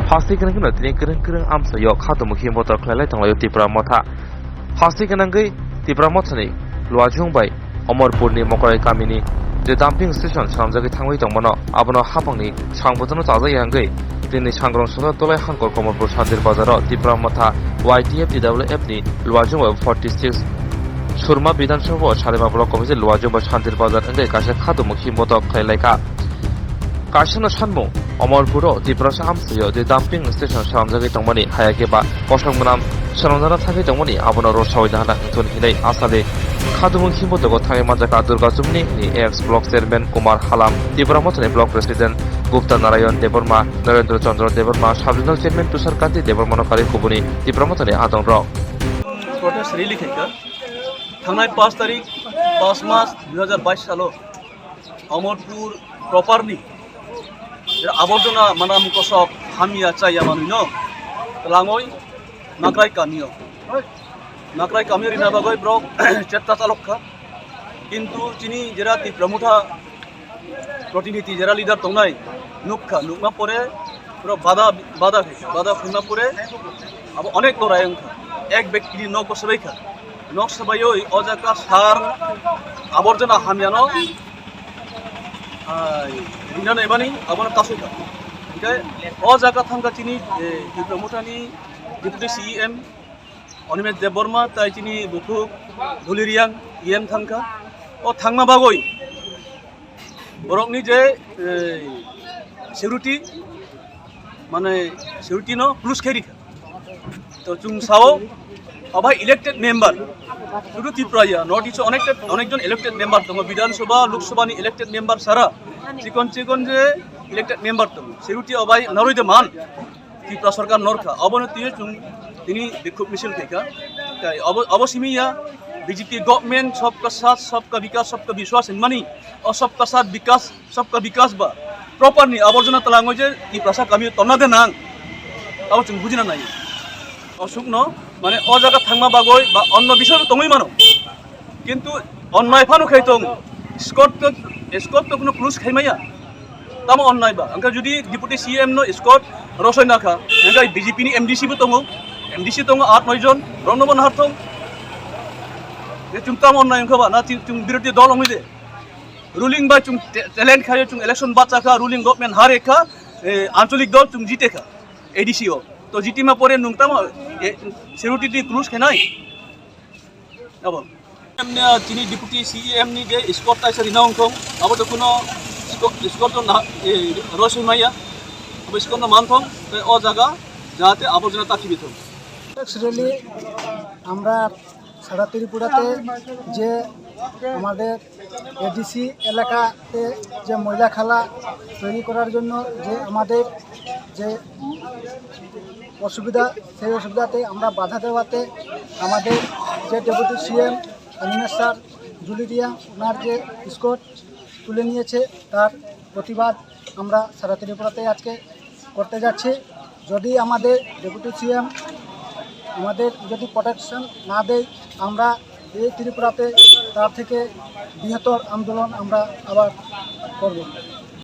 Hasi kenang tini kereng amsayo khatu mukhi motor khlai tanglayo Tripura motha hasi kenangai Tripura mothani luajung bai Omorpur ni Mokorai kamini je dumping station samjagi thanglai tongmano abono hapangni sangbojono chajai hangai tini sangrong soda tolai hangkor Komorpur Shantir Bazaro Tripura motha YTF TWF ni luajung bai 46 Surma Bidan Sabha Salima Block Office luajung bai Shantir Bazar hangai kasa khatu mukhi motor khlai ka Kaisano Sanmung Omorpuro Tripura amsayo je dumping station samjagi tongmani hayake ba kosongmunam Sanondana thangai tongmani abono rosawai dahana ngthon hinai asale Khadumung Himbotogo Thangai Manjaka Durga Chumni ni ex block chairman Kumar Halam Tripura Mothani block president Gupta Narayan Deborma Narendra Chandra Deborma sub-regional chairman Tushar Kanti Deborma Kari Kubuni Tripura Mothani Adong Rok protest rally থেকে থানায় 5 তারিখ 5 মাস 2022 সালে Amarpur properly আবর্জনা মানাম কসক হামিয়া চাইয়া মানুষ লাঙই নাকরাই কামিও নাকরাই কামিও রিনা বাগৈ Brock চেষ্টা চালকা কিন্তু যিনি যারা ত্রিপুরা প্রতিনিধি যারা লিডার তংনাই নুকমা পরে পুরো বাধা ফুনা পরে আবার অনেক লড়াই এক ব্যক্তি নক সবাইখা নক সবাই ওই অজাকা সার আবর্জনা হামিয়ানো রিনানো এবানি আবার কাসুকা অজাকা থাঙ্গা চিনি ত্রিপুরা ডিপুটি সিএম অনিমেষ দেববর্মা তাই চিনি বুকুক ধুলিরিয়াং ইএম থাঙ্কা ও থাংমা বাগৈ বরকনি যে সিকিউরিটি মানে সিকিউরিটি ন পুলিশ খেরিখা তো চুং সাও অবাই ইলেক্টেড মেম্বার শুধু ত্রিপুরা নর্থ ইস্ট অনেকজন ইলেক্টেড মেম্বার দङ বিধানসভা লোকসভানি ইলেক্টেড মেম্বার সারা চিকন যে ইলেক্টেড মেম্বার দङ সিকিউরিটি অবাই নরইতে মান ত্রিপুরা সরকার নরখা অবনতি তিনি বিক্ষোভ মিছিল থেকে অবসীমিয়া बीजेपी गवर्नमेंट सबका साथ सबका विकास सबका विश्वास मानी और सबका साथ विकास सबका विकास बा प्रॉपरली आवर्जना तलांगो जे इ प्रसा कामी तन्ना दे नां अब जों बुजिना नाय असुकनो माने अ जागा थांमा बागय बा अन्न विषय तंगै मानो किंतु अन्नाय फानु खायतं स्कॉट तो कोनो पुलिस खायमाया ताम अन्नाय बा अंका जुदि डिप्टी सीएम नो स्कॉट रसय नाखा अंका बीजेपी नि एमडीसी बो तंगो एमडीसी तंगो 8-9 जन रनबन हारथं chúng ta mong này không bạn na chúng বিরোধী দল হইছে রুলিং বা chúng ট্যালেন্ট খায় chúng ইলেকশন বাচ্চা খা রুলিং গভর্নমেন্ট হারে খা আঞ্চলিক দল chúng জিতে খা এডিসিও তো জিটি মা পরে নুংতাম সিকিউরিটি ক্রুজ খানাই আবার এমনি যিনি ডিপুটি সিএম নি যে স্কট তাইছে রিনাউং থং আবার তো কোনো স্কট তো রসই মাইয়া আবার স্কট না মানথং ও জায়গা যাতে আবর্জনা তাকিবি থং অ্যাকচুয়ালি আমরা সারা ত্রিপুরাতে যে আমাদের এডিসি এলাকাতে যে ময়লা খালা তৈরি করার জন্য যে আমাদের যে অসুবিধা সেই অসুবিধাতে আমরা বাধা দেওয়াতে আমাদের যে ডেপুটি সিএম অনিমেষ স্যার জুলিরিয়া ওনার যে স্কট তুলে নিয়েছে তার প্রতিবাদ আমরা সারা ত্রিপুরাতে আজকে করতে যাচ্ছি যদি আমাদের ডেপুটি সিএম আমাদের যদি প্রোটেকশন না দেয় আমরা এই ত্রিপুরাতে তার থেকে বৃহত্তর আন্দোলন আমরা আবার করব।